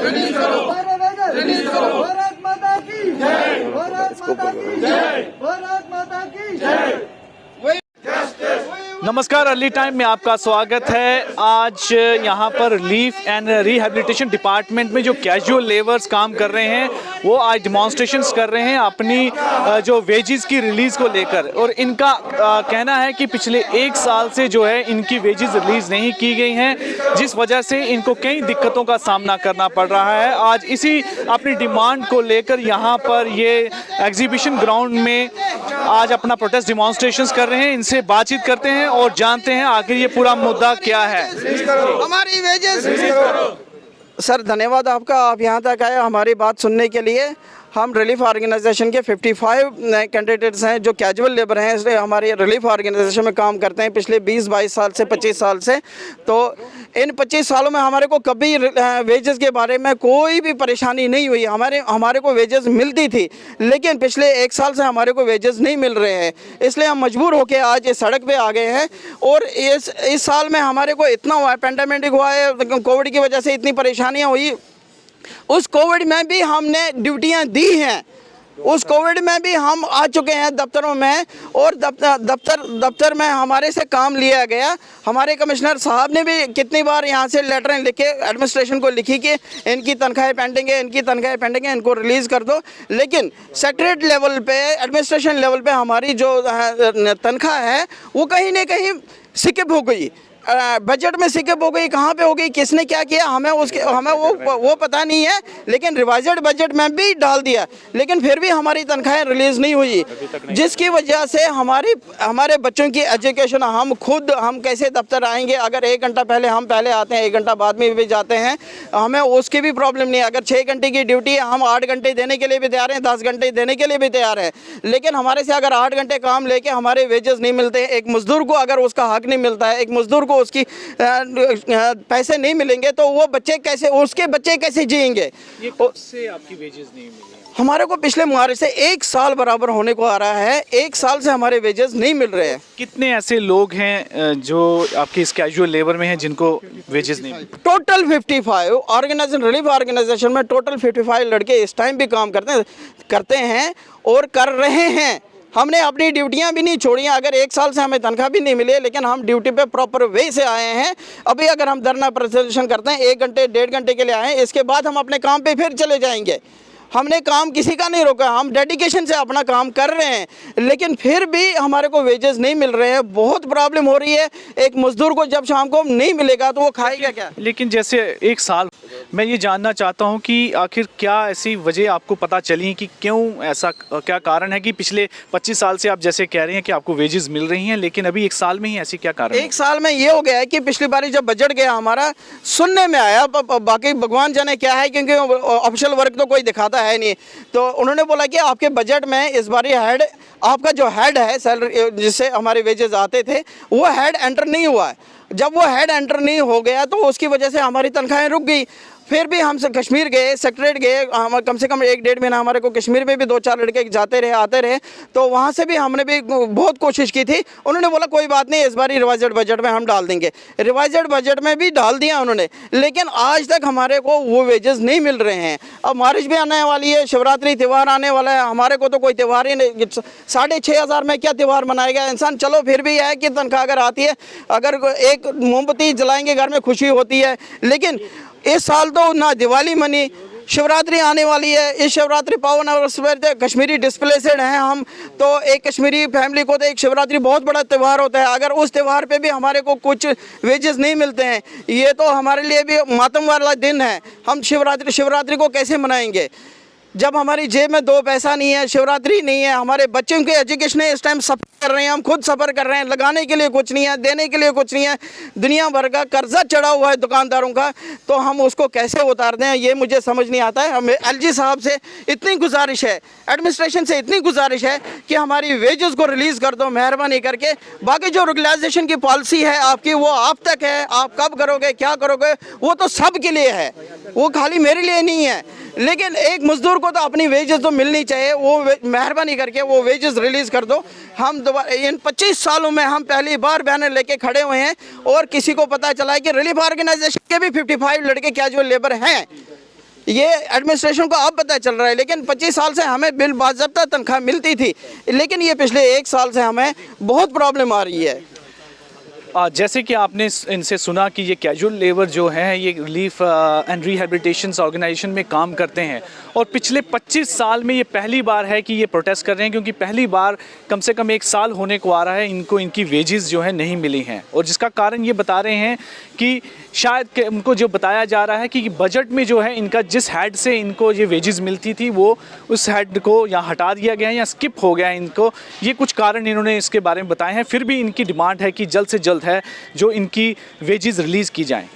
Release करो, हमारे wages release करो। भारत माता की जय, भारत माता की जय, भारत माता की जय। नमस्कार, अर्ली टाइम में आपका स्वागत है। आज यहाँ पर रिलीफ एंड रिहैबिलिटेशन डिपार्टमेंट में जो कैजुअल लेबर्स काम कर रहे हैं वो आज डिमॉन्स्ट्रेशंस कर रहे हैं अपनी जो वेजेस की रिलीज़ को लेकर। और इनका कहना है कि पिछले 1 साल से जो है इनकी वेजेस रिलीज़ नहीं की गई हैं, जिस वजह से इनको कई दिक्कतों का सामना करना पड़ रहा है। आज इसी अपनी डिमांड को लेकर यहाँ पर ये एग्जीबिशन ग्राउंड में आज अपना प्रोटेस्ट डिमॉन्स्ट्रेशंस कर रहे हैं। इनसे बातचीत करते हैं और जानते हैं आखिर ये पूरा मुद्दा क्या है। हमारी वेजेस सर, धन्यवाद आपका, आप यहाँ तक आए हमारी बात सुनने के लिए। हम रिलीफ ऑर्गेनाइजेशन के 55 कैंडिडेट्स हैं जो कैजुअल लेबर हैं, इसलिए हमारे रिलीफ ऑर्गेनाइजेशन में काम करते हैं पिछले 20-22 साल से, 25 साल से। तो इन 25 सालों में हमारे को कभी वेजेस के बारे में कोई भी परेशानी नहीं हुई। हमारे को वेजेस मिलती थी, लेकिन पिछले 1 साल से हमारे को वेजेस नहीं मिल रहे हैं, इसलिए हम मजबूर होकर आज इस सड़क पे आ गए हैं। और इस साल में हमारे को इतना हुआ है, पेंडेमिक हुआ है, कोविड की वजह से इतनी परेशानियाँ हुई। उस कोविड में भी हमने ड्यूटियां दी हैं, उस कोविड में भी हम आ चुके हैं दफ्तरों में, और दफ्तर में हमारे से काम लिया गया। हमारे कमिश्नर साहब ने भी कितनी बार यहाँ से लेटरें लिखे एडमिनिस्ट्रेशन को लिखी कि इनकी तनख्वाहें पेंडिंग है, इनकी तनख्वाहें पेंडिंग है, इनको रिलीज़ कर दो। लेकिन सेक्रेटरीट लेवल पे, एडमिनिस्ट्रेशन लेवल पे हमारी जो तनख्वाह है वो कहीं ना कहीं स्किप हो गई, बजट में स्किप हो गई। कहाँ पे हो गई, किसने क्या किया, हमें वो पता नहीं है। लेकिन रिवाइज्ड बजट में भी डाल दिया, लेकिन फिर भी हमारी तनख्वाहें रिलीज़ नहीं हुई, जिसकी वजह से हमारे बच्चों की एजुकेशन हम कैसे दफ्तर आएंगे। अगर 1 घंटा पहले हम आते हैं, 1 घंटा बाद में भी जाते हैं, हमें उसकी भी प्रॉब्लम नहीं है। अगर 6 घंटे की ड्यूटी है, हम 8 घंटे देने के लिए भी तैयार हैं, 10 घंटे देने के लिए भी तैयार हैं। लेकिन हमारे से अगर 8 घंटे काम लेके हमारे वेजेस नहीं मिलते हैं, एक मजदूर को अगर उसका हक नहीं मिलता है, एक मजदूर को उसकी पैसे नहीं मिलेंगे, तो उसके बच्चे कैसे जिएंगे। ये कब से आपकी वेजेस नहीं मिली? हमारे को पिछले मुआवजे से 1 साल बराबर होने को आ रहा है, 1 साल से हमारे वेजेस नहीं मिल रहे हैं। कितने ऐसे लोग हैं जो आपके इस कैजुअल लेबर में हैं जिनको वेजेस नहीं मिले? टोटल 55 ऑर्गेनाइजेशन, रिलीफ ऑर्गेनाइजेशन में टोटल 55 लड़के इस टाइम भी काम करते हैं और कर रहे हैं। हमने अपनी ड्यूटियां भी नहीं छोड़ी हैं। अगर 1 साल से हमें तनख्वाह भी नहीं मिली, लेकिन हम ड्यूटी पे प्रॉपर वे से आए हैं। अभी अगर हम धरना प्रदर्शन करते हैं 1 घंटे 1.5 घंटे के लिए आए हैं, इसके बाद हम अपने काम पे फिर चले जाएंगे। हमने काम किसी का नहीं रोका, हम डेडिकेशन से अपना काम कर रहे हैं, लेकिन फिर भी हमारे को वेजेस नहीं मिल रहे हैं। बहुत प्रॉब्लम हो रही है। एक मजदूर को जब शाम को नहीं मिलेगा तो वो खाएगा क्या। लेकिन जैसे 1 साल, मैं ये जानना चाहता हूँ कि आखिर क्या ऐसी वजह आपको पता चली कि क्यों ऐसा, क्या कारण है कि पिछले 25 साल से आप जैसे कह रहे हैं कि आपको वेजेस मिल रही हैं, लेकिन अभी 1 साल में ही ऐसी क्या कारण? 1 साल में ये हो गया है कि पिछली बारी जब बजट गया हमारा, सुनने में आया, बाकी भगवान जाने क्या है, क्योंकि ऑफिशियल वर्क तो कोई दिखाता है नहीं। तो उन्होंने बोला कि आपके बजट में इस बारी आपका जो हेड है सैलरी, जिससे हमारे वेजेस आते थे, वो हेड एंटर नहीं हुआ है। जब वो हेड एंटर नहीं हो गया तो उसकी वजह से हमारी तनख्वाहें रुक गई। फिर भी हम कश्मीर गए, सेक्रेटरीट गए, हम कम से कम 1-1.5 महीना हमारे को कश्मीर में भी 2-4 लड़के जाते रहे, आते रहे। तो वहाँ से भी हमने भी बहुत कोशिश की थी। उन्होंने बोला कोई बात नहीं, इस बार रिवाइज्ड बजट में हम डाल देंगे। रिवाइज्ड बजट में भी डाल दिया उन्होंने, लेकिन आज तक हमारे को वो वेजेस नहीं मिल रहे हैं। अब मार्च भी आने वाली है, शिवरात्रि त्यौहार आने वाला है, हमारे को तो कोई त्यौहार ही नहीं। 6,500 में क्या त्यौहार मनाएगा इंसान। चलो फिर भी है कि तनख्वाह अगर आती है, अगर एक मोमबत्ती जलाएंगे घर में खुशी होती है। लेकिन इस साल तो ना दिवाली मनी, शिवरात्रि आने वाली है। इस शिवरात्रि पावन अवसर पर कश्मीरी डिस्प्लेसेड हैं हम, तो एक कश्मीरी फैमिली को तो एक शिवरात्रि बहुत बड़ा त्यौहार होता है। अगर उस त्यौहार पे भी हमारे को कुछ वेजेस नहीं मिलते हैं, ये तो हमारे लिए भी मातम वाला दिन है। हम शिवरात्रि को कैसे मनाएंगे जब हमारी जेब में 2 पैसा नहीं है, शिवरात्रि नहीं है। हमारे बच्चों के एजुकेशन इस टाइम सफ़र कर रहे हैं, हम खुद सफ़र कर रहे हैं। लगाने के लिए कुछ नहीं है, देने के लिए कुछ नहीं है। दुनिया भर का कर्जा चढ़ा हुआ है दुकानदारों का, तो हम उसको कैसे उतार दें, ये मुझे समझ नहीं आता है। हमें एलजी साहब से इतनी गुजारिश है, एडमिनिस्ट्रेशन से इतनी गुजारिश है कि हमारी वेजेस को रिलीज़ कर दो मेहरबानी करके। बाकी जो रेगुलाइजेशन की पॉलिसी है आपकी, वो आप तक है, आप कब करोगे, क्या करोगे, वो तो सब के लिए है, वो खाली मेरे लिए नहीं है। लेकिन एक मजदूर को तो अपनी वेजेस तो मिलनी चाहिए, वो मेहरबानी करके वो वेजेस रिलीज़ कर दो। हम दोबारा इन 25 सालों में हम पहली बार बैनर लेके खड़े हुए हैं, और किसी को पता चला है कि रिलीफ ऑर्गेनाइजेशन के भी 55 लड़के कैजुअल लेबर हैं। ये एडमिनिस्ट्रेशन को अब पता चल रहा है, लेकिन 25 साल से हमें बिल बाज़ाब्ता तनख्वाह मिलती थी, लेकिन ये पिछले 1 साल से हमें बहुत प्रॉब्लम आ रही है। जैसे कि आपने इनसे सुना कि ये कैजुअल लेबर जो हैं ये रिलीफ एंड रिहैबिलिटेशन ऑर्गेनाइजेशन में काम करते हैं और पिछले 25 साल में ये पहली बार है कि ये प्रोटेस्ट कर रहे हैं, क्योंकि पहली बार कम से कम 1 साल होने को आ रहा है इनको इनकी वेजेस जो है नहीं मिली हैं। और जिसका कारण ये बता रहे हैं कि शायद उनको जो बताया जा रहा है कि बजट में जो है इनका जिस हेड से इनको ये वेजेस मिलती थी वो उस हेड को यहाँ हटा दिया गया है या स्किप हो गया है इनको। ये कुछ कारण इन्होंने इसके बारे में बताए हैं। फिर भी इनकी डिमांड है कि जल्द से जल्द है जो इनकी वेजेस रिलीज़ की जाएं।